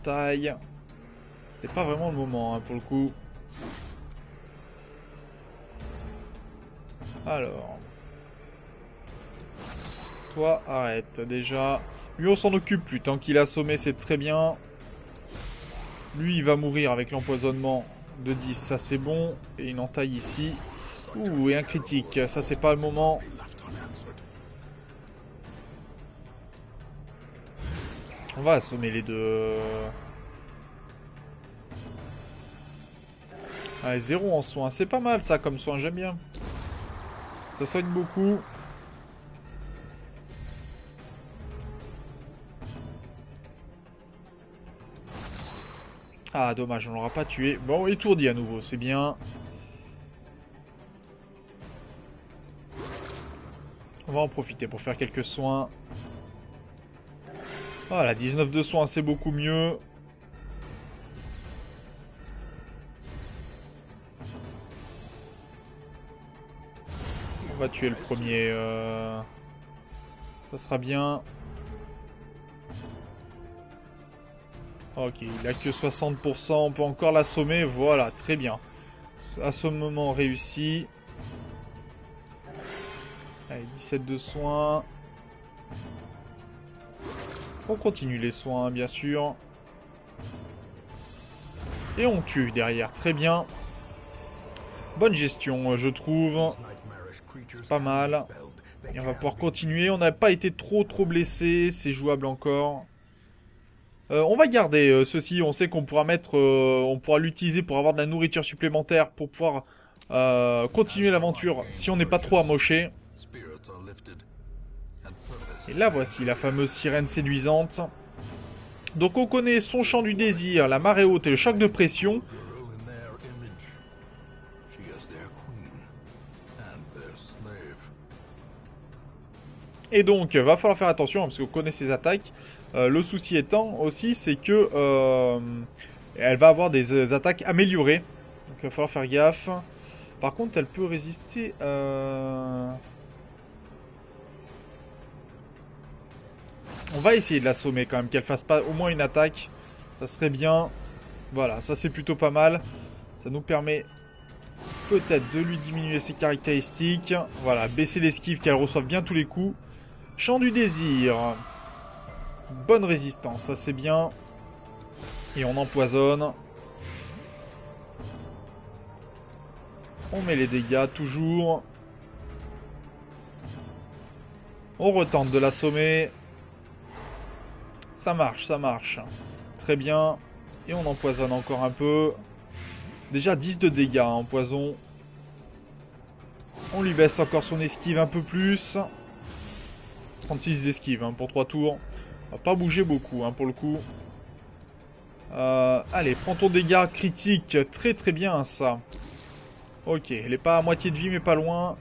taille. C'était pas vraiment le moment hein, pour le coup. Alors. Toi, arrête déjà. Lui, on s'en occupe plus. Tant qu'il est assommé, c'est très bien. Lui, il va mourir avec l'empoisonnement de 10. Ça, c'est bon. Et une entaille ici. Ouh, et un critique. Ça, c'est pas le moment. On va assommer les deux. Allez, 0 en soin. C'est pas mal, ça, comme soin. J'aime bien. Ça soigne beaucoup. Ah, dommage, on l'aura pas tué. Bon, étourdi à nouveau, c'est bien. On va en profiter pour faire quelques soins. Voilà, 19 de soins, c'est beaucoup mieux. On va tuer le premier. Ça sera bien. Ok, il a que 60%, on peut encore l'assommer. Voilà, très bien. Assommement réussi. Allez, 17 de soins. On continue les soins, bien sûr. Et on tue derrière, très bien. Bonne gestion, je trouve. Pas mal. Et on va pouvoir continuer. On n'a pas été trop blessé. C'est jouable encore. On va garder ceci. On sait qu'on pourra mettre, on pourra l'utiliser pour avoir de la nourriture supplémentaire pour pouvoir continuer l'aventure si on n'est pas trop amoché. Et là voici la fameuse sirène séduisante. Donc on connaît son chant du désir, la marée haute et le choc de pression. Et donc va falloir faire attention parce qu'on connaît ses attaques. Le souci étant aussi c'est que elle va avoir des attaques améliorées. Donc il va falloir faire gaffe. Par contre elle peut résister... On va essayer de l'assommer quand même, qu'elle fasse pas au moins une attaque. Ça serait bien. Voilà, ça c'est plutôt pas mal. Ça nous permet peut-être de lui diminuer ses caractéristiques. Voilà, baisser l'esquive, qu'elle reçoive bien tous les coups. Chant du désir. Bonne résistance, ça c'est bien. Et on empoisonne. On met les dégâts toujours. On retente de l'assommer. Ça marche, ça marche. Très bien. Et on empoisonne encore un peu. Déjà 10 de dégâts en poison. On lui baisse encore son esquive un peu plus. 36 d'esquive hein, pour 3 tours. On va pas bouger beaucoup hein, pour le coup. Allez, prends ton dégât critique. Très très bien ça. Ok, elle est pas à moitié de vie mais pas loin.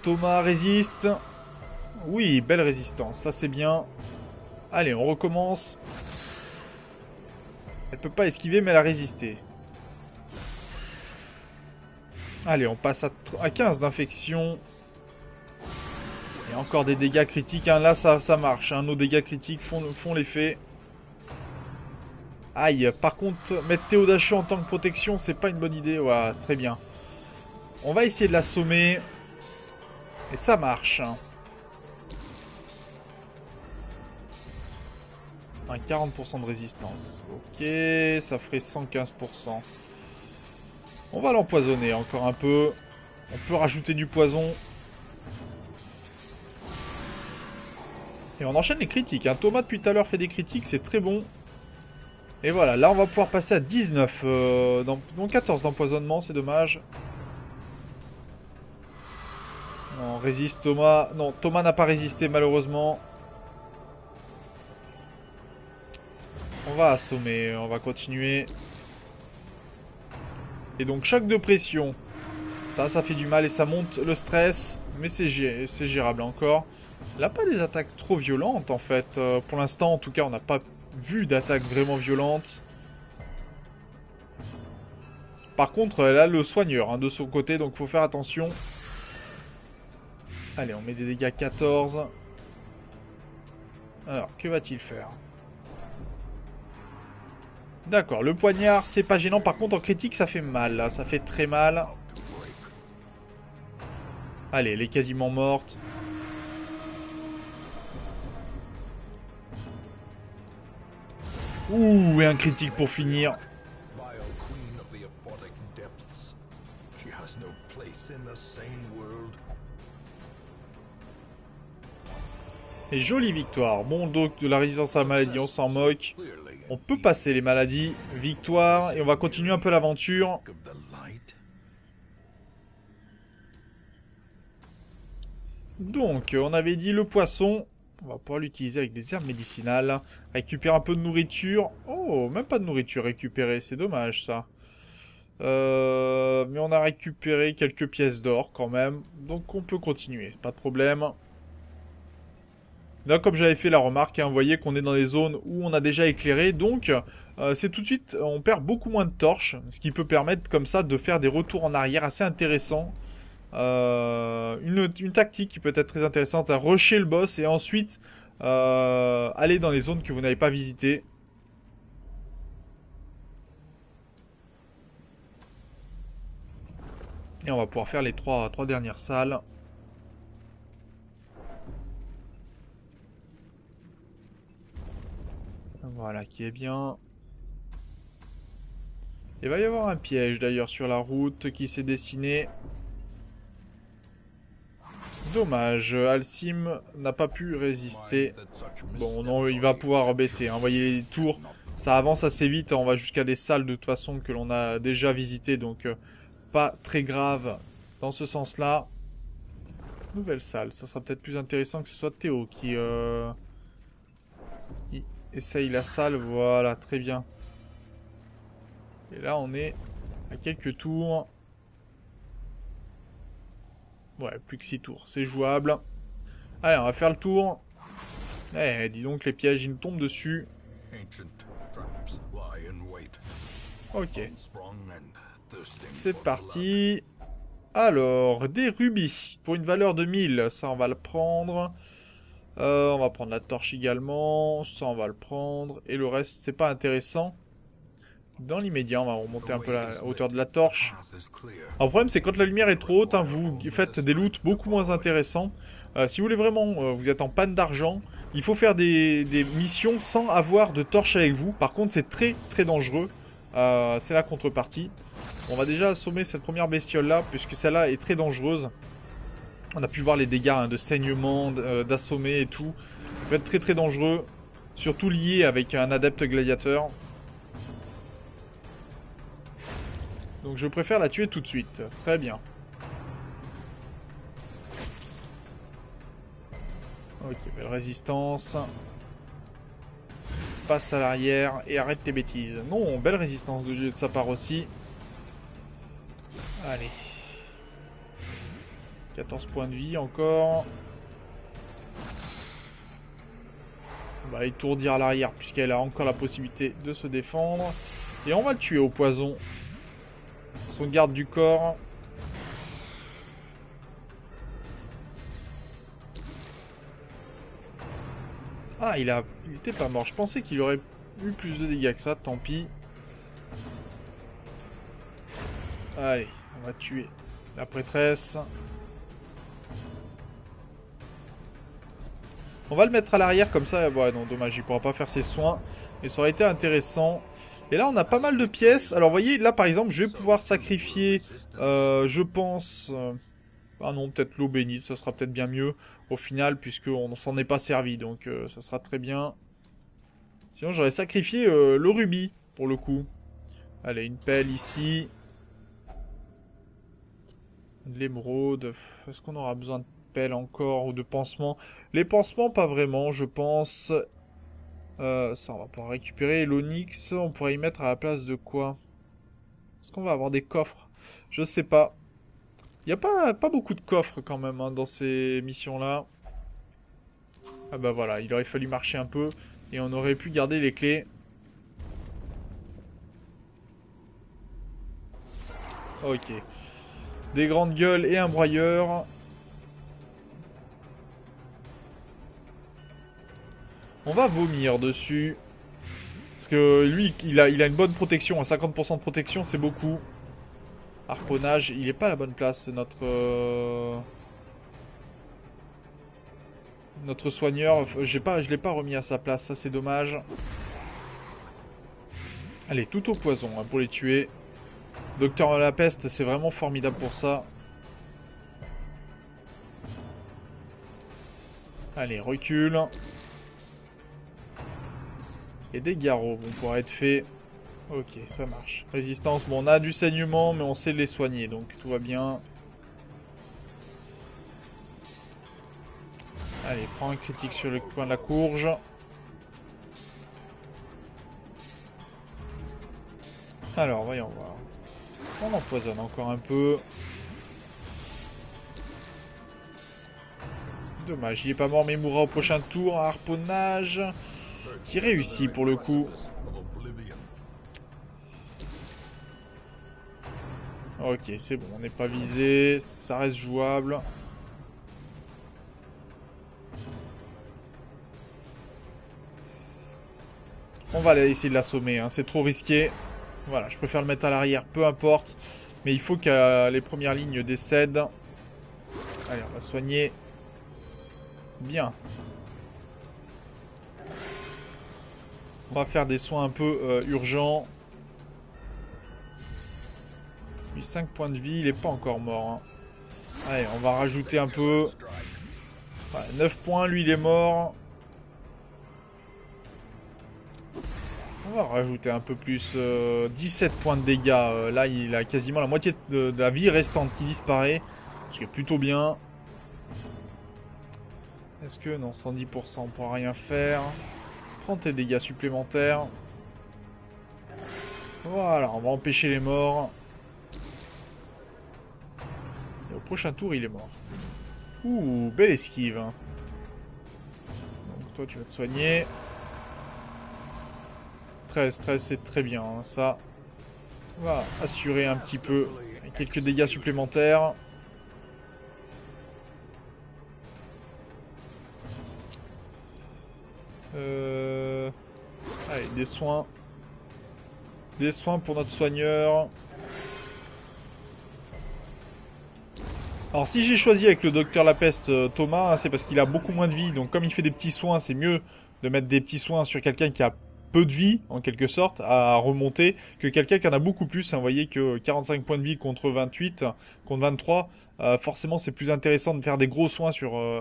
Thomas résiste. Oui, belle résistance. Ça c'est bien. Allez, on recommence. Elle peut pas esquiver mais elle a résisté. Allez, on passe à 15 d'infection. Et encore des dégâts critiques. Hein. Là, ça marche. Hein. Nos dégâts critiques font l'effet. Aïe. Par contre, mettre Théodachu en tant que protection, c'est pas une bonne idée. Ouais, très bien. On va essayer de l'assommer. Et ça marche. Un 40% de résistance. Ok, ça ferait 115%. On va l'empoisonner encore un peu. On peut rajouter du poison. Et on enchaîne les critiques. Hein. Thomas, depuis tout à l'heure, fait des critiques. C'est très bon. Et voilà, là, on va pouvoir passer à 19. Non, 14 d'empoisonnement. C'est dommage. Non, résiste Thomas. Non, Thomas n'a pas résisté, malheureusement. On va assommer. On va continuer. Et donc, choc de pression. Ça fait du mal et ça monte le stress. Mais c'est gérable encore. Il n'a pas des attaques trop violentes en fait. Pour l'instant, en tout cas, on n'a pas vu d'attaque vraiment violente. Par contre, elle a le soigneur hein, de son côté, donc il faut faire attention. Allez, on met des dégâts 14. Alors, que va-t-il faire? D'accord, le poignard, c'est pas gênant. Par contre, en critique, ça fait mal. Là. Ça fait très mal. Allez, elle est quasiment morte. Ouh, et un critique pour finir. Et jolie victoire. Bon, donc de la résistance à la maladie, on s'en moque. On peut passer les maladies. Victoire. Et on va continuer un peu l'aventure. Donc, on avait dit le poisson. On va pouvoir l'utiliser avec des herbes médicinales. Récupérer un peu de nourriture. Oh, même pas de nourriture récupérée. C'est dommage, ça. Mais on a récupéré quelques pièces d'or, quand même. Donc, on peut continuer. Pas de problème. Là, comme j'avais fait la remarque, hein, vous voyez qu'on est dans des zones où on a déjà éclairé. Donc, c'est tout de suite, on perd beaucoup moins de torches. Ce qui peut permettre, comme ça, de faire des retours en arrière assez intéressants. Une tactique qui peut être très intéressante, à rusher le boss et ensuite aller dans les zones que vous n'avez pas visitées. Et on va pouvoir faire les trois dernières salles. Voilà, qui est bien. Il va y avoir un piège d'ailleurs sur la route qui s'est dessiné. Dommage, Alcim n'a pas pu résister. Bon, non, il va pouvoir baisser. Hein. Vous voyez les tours, ça avance assez vite. On va jusqu'à des salles de toute façon que l'on a déjà visitées. Donc, pas très grave dans ce sens-là. Nouvelle salle. Ça sera peut-être plus intéressant que ce soit Théo qui essaye la salle. Voilà, très bien. Et là, on est à quelques tours. Ouais, plus que 6 tours. C'est jouable. Allez, on va faire le tour. Eh, dis donc, les pièges, ils nous tombent dessus. Ok. C'est parti. Alors, des rubis. Pour une valeur de 1000. Ça, on va le prendre. On va prendre la torche également. Ça, on va le prendre. Et le reste, c'est pas intéressant. Dans l'immédiat, on va remonter un peu la hauteur de la torche. Alors, le problème, c'est quand la lumière est trop haute, hein, vous faites des loots beaucoup moins intéressants. Si vous voulez vraiment, vous êtes en panne d'argent, il faut faire des missions sans avoir de torche avec vous. Par contre, c'est très très dangereux. C'est la contrepartie. On va déjà assommer cette première bestiole là, puisque celle-là est très dangereuse. On a pu voir les dégâts hein, de saignement, d'assommer et tout. Ça peut être très très dangereux. Surtout lié avec un adepte gladiateur. Donc je préfère la tuer tout de suite. Très bien. Ok, belle résistance. Passe à l'arrière et arrête tes bêtises. Non, belle résistance de sa part aussi. Allez. 14 points de vie encore. On va étourdir à l'arrière puisqu'elle a encore la possibilité de se défendre. Et on va le tuer au poison. Son garde du corps. Ah, il était pas mort. Je pensais qu'il aurait eu plus de dégâts que ça. Tant pis. Allez, on va tuer la prêtresse. On va le mettre à l'arrière comme ça. Ouais, non, dommage, il pourra pas faire ses soins. Mais ça aurait été intéressant. Et là, on a pas mal de pièces. Alors, vous voyez, là, par exemple, je vais pouvoir sacrifier, je pense... ah non, peut-être l'eau bénite, ça sera peut-être bien mieux au final, puisqu'on s'en est pas servi. Donc, ça sera très bien. Sinon, j'aurais sacrifié le rubis, pour le coup. Allez, une pelle ici. De l'émeraude. Est-ce qu'on aura besoin de pelle encore ou de pansements? Les pansements, pas vraiment, je pense. Ça, on va pouvoir récupérer. L'onyx, on pourrait y mettre à la place de quoi? Est-ce qu'on va avoir des coffres? Je sais pas. Il n'y a pas beaucoup de coffres quand même hein, dans ces missions-là. Ah bah voilà, il aurait fallu marcher un peu. Et on aurait pu garder les clés. Ok. Des grandes gueules et un broyeur. On va vomir dessus. Parce que lui, il a une bonne protection. À 50% de protection, c'est beaucoup. Harponnage, il est pas à la bonne place, notre soigneur. Je l'ai pas remis à sa place, ça c'est dommage. Allez, tout au poison hein, pour les tuer. Docteur la peste, c'est vraiment formidable pour ça. Allez, recule. Et des garrots vont pouvoir être faits. Ok, ça marche. Résistance, bon, on a du saignement, mais on sait les soigner, donc tout va bien. Allez, prends un critique sur le coin de la courge. Alors, voyons voir. On empoisonne encore un peu. Dommage, il est pas mort, mais il mourra au prochain tour. Harponnage. Qui réussit pour le coup. Ok, c'est bon, on n'est pas visé. Ça reste jouable. On va essayer de l'assommer, hein. C'est trop risqué. Voilà, je préfère le mettre à l'arrière, peu importe. Mais il faut que les premières lignes décèdent. Allez, on va soigner. Bien. On va faire des soins un peu urgents. Lui, 5 points de vie, il n'est pas encore mort. Hein. Allez, on va rajouter un peu. Voilà, 9 points, lui il est mort. On va rajouter un peu plus. 17 points de dégâts. Là, il a quasiment la moitié de la vie restante qui disparaît. Ce qui est plutôt bien. Est-ce que... Non, 110%, on pourra rien faire. Prends tes dégâts supplémentaires. Voilà, on va empêcher les morts. Et au prochain tour, il est mort. Ouh, belle esquive. Hein. Donc toi, tu vas te soigner. 13, c'est très bien. Hein. Ça va assurer un petit peu. Avec quelques dégâts supplémentaires. Allez, des soins. Des soins pour notre soigneur. Alors si j'ai choisi avec le docteur la peste Thomas, hein, c'est parce qu'il a beaucoup moins de vie. Donc comme il fait des petits soins, c'est mieux de mettre des petits soins sur quelqu'un qui a peu de vie, en quelque sorte, à remonter, que quelqu'un qui en a beaucoup plus. Hein, vous voyez que 45 points de vie contre 28, contre 23, forcément c'est plus intéressant de faire des gros soins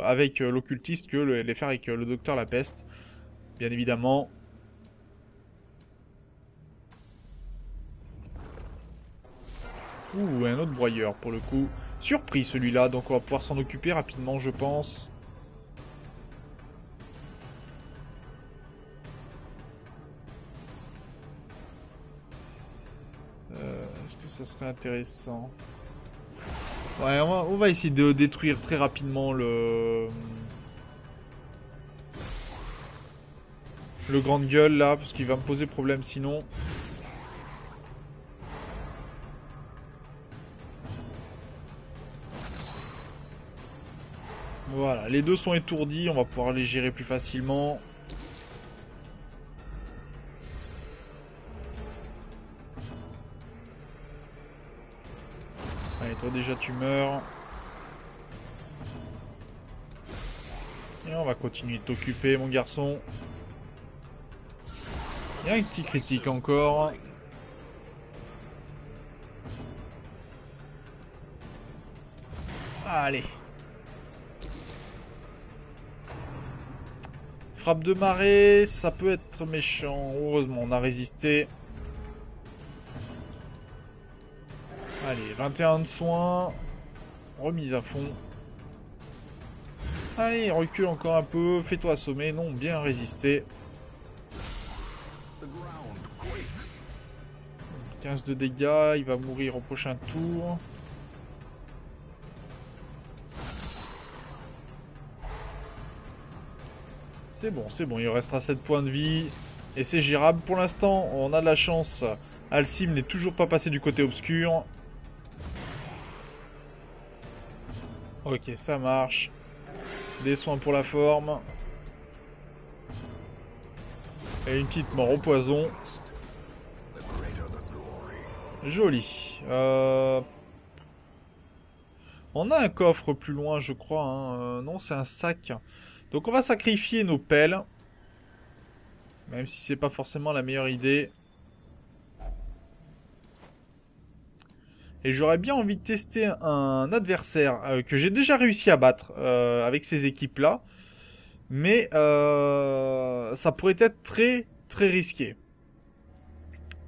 avec l'occultiste que les faire avec le docteur la peste. Bien évidemment. Ouh, un autre broyeur pour le coup. Surpris celui-là, donc on va pouvoir s'en occuper rapidement, je pense. Est-ce que ça serait intéressant? Ouais, on va essayer de détruire très rapidement le grande gueule là, parce qu'il va me poser problème sinon. Voilà, les deux sont étourdis, on va pouvoir les gérer plus facilement. Allez, toi déjà tu meurs. Et on va continuer de t'occuper mon garçon. Il y a un petit critique encore. Allez. Frappe de marée, ça peut être méchant. Heureusement, on a résisté. Allez, 21 de soins. Remise à fond. Allez, recule encore un peu. Fais-toi assommer. Non, bien résisté. 15 de dégâts. Il va mourir au prochain tour. C'est bon, il restera 7 points de vie. Et c'est gérable. Pour l'instant, on a de la chance. Alcim n'est toujours pas passé du côté obscur. Ok, ça marche. Des soins pour la forme. Et une petite mort au poison. Joli. On a un coffre plus loin, je crois. Hein. Non, c'est un sac. Donc on va sacrifier nos pelles. Même si c'est pas forcément la meilleure idée. Et j'aurais bien envie de tester un adversaire que j'ai déjà réussi à battre avec ces équipes-là. Mais ça pourrait être très très risqué.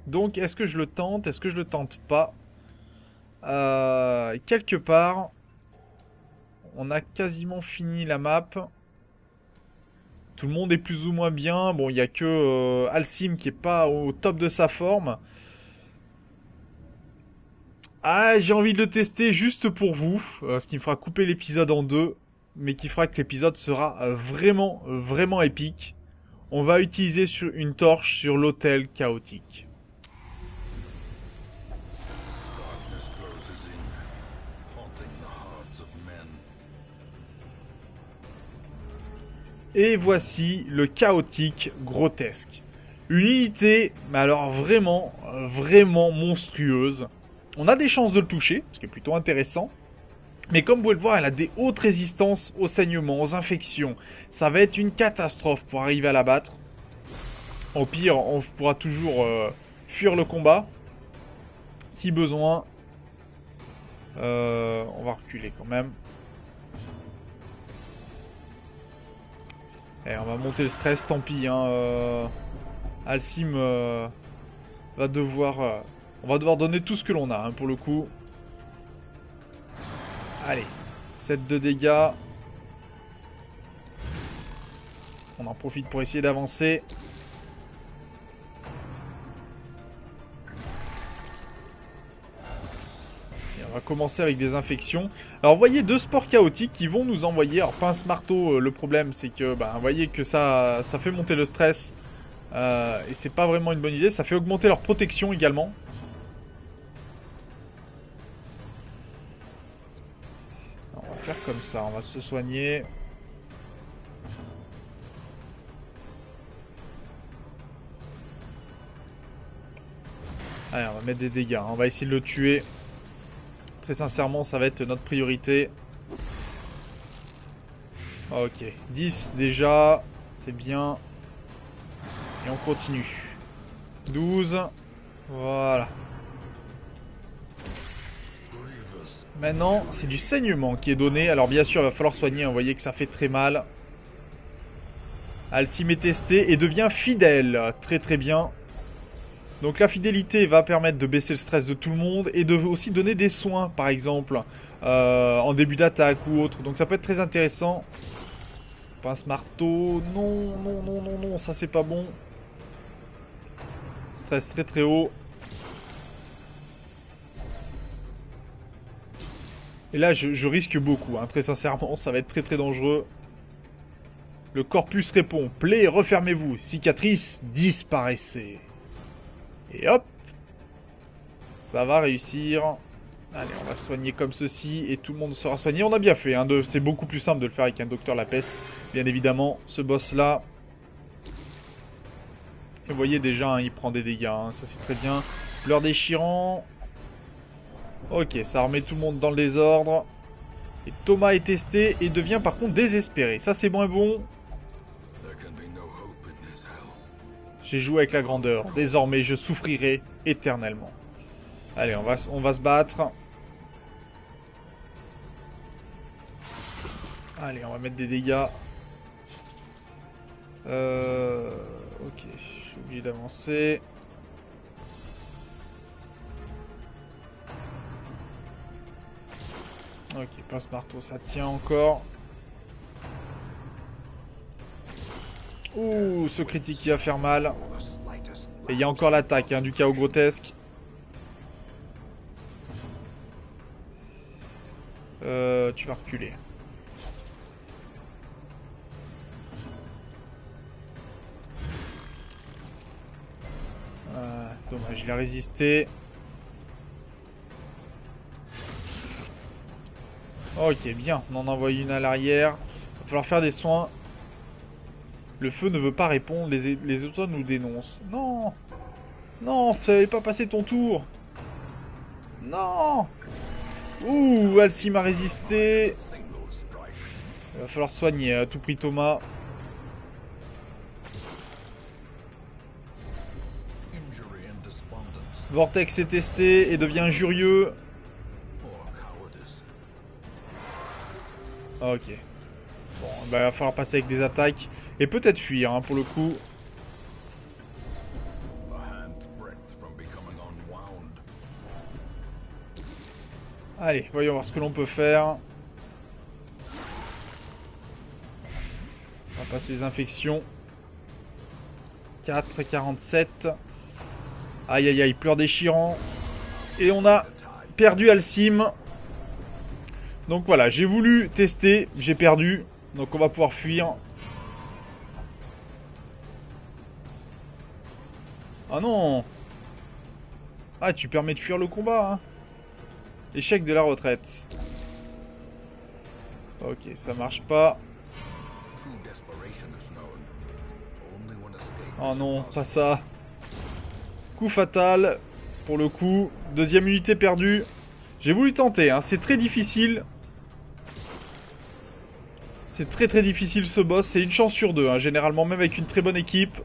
Donc est-ce que je le tente? Est-ce que je le tente pas? Quelque part, on a quasiment fini la map. Tout le monde est plus ou moins bien. Bon, il n'y a que Alcim qui est pas au top de sa forme. Ah, j'ai envie de le tester juste pour vous. Ce qui me fera couper l'épisode en deux. Mais qui fera que l'épisode sera vraiment, vraiment épique. On va utiliser une torche sur l'hôtel chaotique. Et voici le chaotique grotesque. Une unité, mais alors vraiment, vraiment monstrueuse. On a des chances de le toucher, ce qui est plutôt intéressant. Mais comme vous pouvez le voir, elle a des hautes résistances aux saignements, aux infections. Ça va être une catastrophe pour arriver à la battre. Au pire, on pourra toujours fuir le combat. Si besoin. On va reculer quand même. Et on va monter le stress, tant pis. Hein, Alcim va devoir... on va devoir donner tout ce que l'on a, hein, pour le coup. Allez, 7 de dégâts. On en profite pour essayer d'avancer. On va commencer avec des infections. Alors vous voyez, deux sports chaotiques qui vont nous envoyer. Alors pince-marteau, le problème c'est que vous voyez que ça fait monter le stress. Et c'est pas vraiment une bonne idée. Ça fait augmenter leur protection également. Alors, on va faire comme ça, on va se soigner. Allez, on va mettre des dégâts. On va essayer de le tuer. Très sincèrement, ça va être notre priorité. Ok, 10 déjà, c'est bien. Et on continue. 12, voilà. Maintenant, c'est du saignement qui est donné. Alors bien sûr, il va falloir soigner, vous voyez que ça fait très mal. Alcim est testé et devient fidèle. Très très bien. Donc la fidélité va permettre de baisser le stress de tout le monde et de aussi donner des soins, par exemple, en début d'attaque ou autre. Donc ça peut être très intéressant. Pince-marteau, non, non, non, non, non, ça c'est pas bon. Stress très très haut. Et là je risque beaucoup, hein, très sincèrement, ça va être très très dangereux. Le corpus répond, plaie, refermez-vous, cicatrice, disparaissez. Et hop, ça va réussir. Allez, on va soigner comme ceci et tout le monde sera soigné. On a bien fait, hein, c'est beaucoup plus simple de le faire avec un docteur la peste. Bien évidemment, ce boss-là. Et vous voyez déjà, hein, il prend des dégâts, hein, ça c'est très bien. Fleur déchirant. Ok, ça remet tout le monde dans le désordre. Et Thomas est testé et devient par contre désespéré. Ça c'est moins bon. J'ai joué avec la grandeur. Désormais, je souffrirai éternellement. Allez, on va se battre. Allez, on va mettre des dégâts. Ok, je suis obligé d'avancer. Ok, pince-marteau, ça tient encore. Ouh, ce critique qui va faire mal. Et il y a encore l'attaque, hein, du chaos grotesque. Tu vas reculer. Dommage, il a résisté. Ok, bien. On en envoie une à l'arrière. Il va falloir faire des soins. Le feu ne veut pas répondre, les autres nous dénoncent. Non! Non, tu savais pas passer ton tour! Non! Ouh, Alcime a résisté. Il va falloir soigner à tout prix Thomas. Vortex est testé et devient injurieux. Ok. Bon, bah, il va falloir passer avec des attaques. Et peut-être fuir, hein, pour le coup. Allez, voyons voir ce que l'on peut faire. On va passer les infections. 4, 47. Aïe aïe aïe, pleurs déchirant. Et on a perdu Alcime. Donc voilà, j'ai voulu tester, j'ai perdu. Donc on va pouvoir fuir. Ah non! Ah, tu permets de fuir le combat, hein. Échec de la retraite. Ok, ça marche pas. Oh non, pas ça. Coup fatal. Pour le coup, deuxième unité perdue. J'ai voulu tenter, hein. C'est très difficile. C'est très très difficile ce boss. C'est une chance sur deux, hein. Généralement, même avec une très bonne équipe.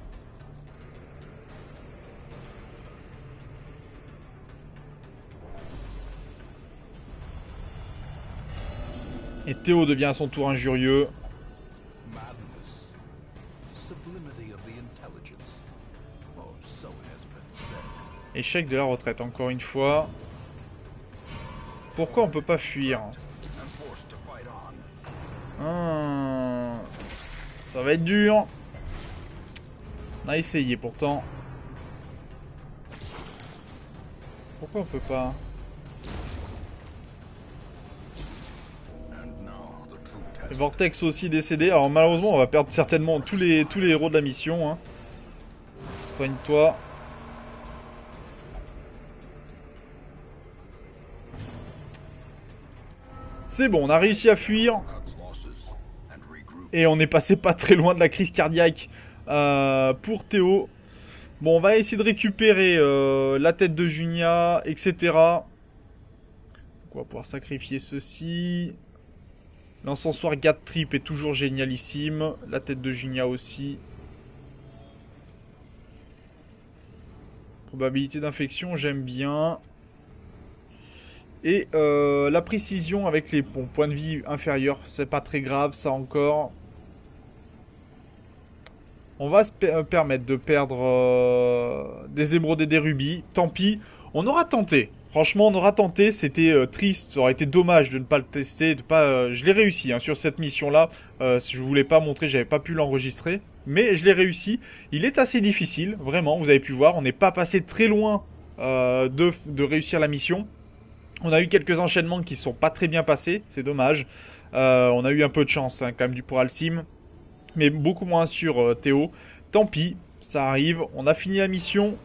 Et Théo devient à son tour injurieux. Échec de la retraite, encore une fois. Pourquoi on peut pas fuir? Ça va être dur. On a essayé pourtant. Pourquoi on peut pas? Vortex aussi décédé. Alors malheureusement on va perdre certainement tous les héros de la mission, hein. Soigne-toi. C'est bon, on a réussi à fuir. Et on est passé pas très loin de la crise cardiaque pour Théo. Bon, on va essayer de récupérer la tête de Junia, etc. Donc on va pouvoir sacrifier ceci. L'encensoir Gat Trip est toujours génialissime. La tête de Junia aussi. Probabilité d'infection, j'aime bien. Et la précision avec les points de vie inférieurs, c'est pas très grave ça encore. On va se permettre de perdre des émeraudes et des rubis. Tant pis, on aura tenté. Franchement, on aura tenté. C'était triste. Ça aurait été dommage de ne pas le tester. Je l'ai réussi, hein, sur cette mission-là. Je voulais pas montrer, j'avais pas pu l'enregistrer. Mais je l'ai réussi. Il est assez difficile, vraiment. Vous avez pu voir, on n'est pas passé très loin de réussir la mission. On a eu quelques enchaînements qui sont pas très bien passés. C'est dommage. On a eu un peu de chance, hein, quand même, pour Alcime. Mais beaucoup moins sur Théo. Tant pis, ça arrive. On a fini la mission.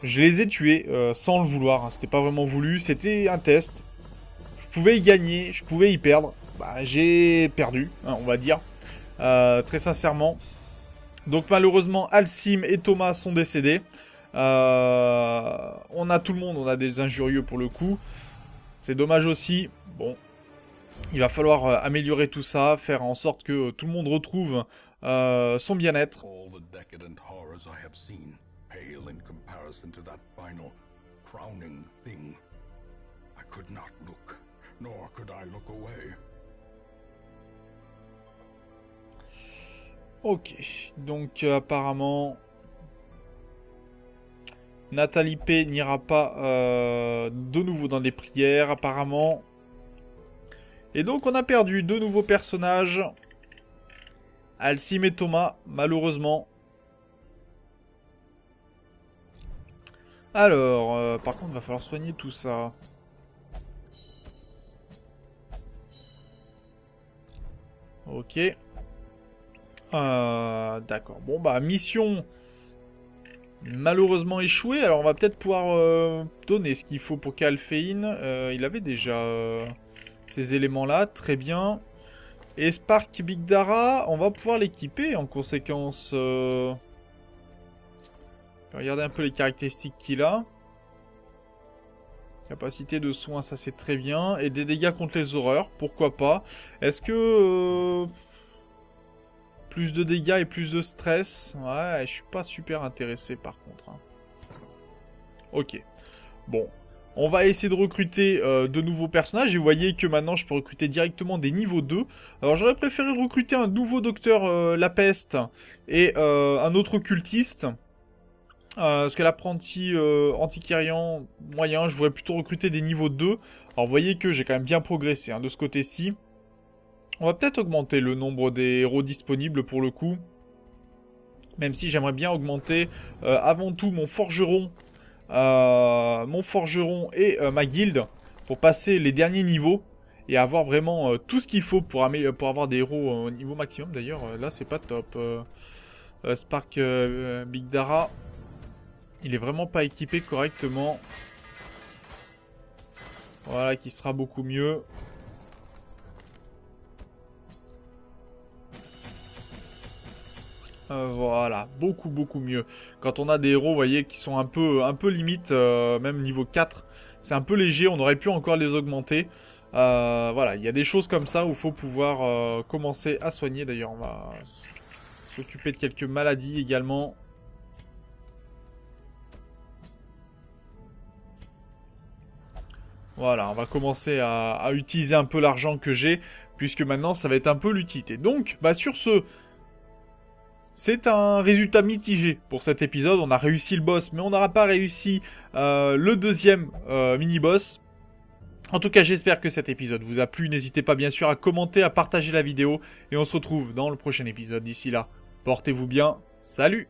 Je les ai tués sans le vouloir. Hein. C'était pas vraiment voulu. C'était un test. Je pouvais y gagner. Je pouvais y perdre. Bah, j'ai perdu, hein, on va dire. Très sincèrement. Donc malheureusement, Alcime et Thomas sont décédés. On a tout le monde. On a des injurieux pour le coup. C'est dommage aussi. Bon. Il va falloir améliorer tout ça, faire en sorte que tout le monde retrouve son bien-être. Ok, donc apparemment Nathalie P n'ira pas de nouveau dans les prières apparemment. Et donc on a perdu deux nouveaux personnages. Alcime et Thomas, malheureusement. Alors, par contre, il va falloir soigner tout ça. Ok. D'accord. Bon, bah, mission malheureusement échouée. Alors, on va peut-être pouvoir donner ce qu'il faut pour Calphéine. Il avait déjà... ces éléments-là, très bien. Et Spark Big Dara, on va pouvoir l'équiper en conséquence. Regardez un peu les caractéristiques qu'il a. Capacité de soins, ça c'est très bien. Et des dégâts contre les horreurs, pourquoi pas. Est-ce que... plus de dégâts et plus de stress? Ouais, je suis pas super intéressé par contre. Hein. Ok. Bon. On va essayer de recruter de nouveaux personnages. Et vous voyez que maintenant, je peux recruter directement des niveaux 2. Alors, j'aurais préféré recruter un nouveau docteur La Peste et un autre occultiste. Parce que l'apprenti antiquarian moyen, je voudrais plutôt recruter des niveaux 2. Alors, vous voyez que j'ai quand même bien progressé hein, de ce côté-ci. On va peut-être augmenter le nombre des héros disponibles pour le coup. Même si j'aimerais bien augmenter avant tout mon forgeron et ma guilde pour passer les derniers niveaux et avoir vraiment tout ce qu'il faut pour avoir des héros au niveau maximum. D'ailleurs, là, c'est pas top. Spark Big Dara, il est vraiment pas équipé correctement. Voilà, qui sera beaucoup mieux. Voilà, beaucoup mieux. Quand on a des héros, vous voyez, qui sont un peu limite, même niveau 4, c'est un peu léger, on aurait pu encore les augmenter. Voilà, il y a des choses comme ça où il faut pouvoir commencer à soigner. D'ailleurs, on va s'occuper de quelques maladies également. Voilà, on va commencer à utiliser un peu l'argent que j'ai, puisque maintenant, ça va être un peu l'utilité. Donc, bah sur ce... C'est un résultat mitigé pour cet épisode. On a réussi le boss, mais on n'aura pas réussi le deuxième mini-boss. En tout cas, j'espère que cet épisode vous a plu. N'hésitez pas bien sûr à commenter, à partager la vidéo. Et on se retrouve dans le prochain épisode. D'ici là, portez-vous bien. Salut!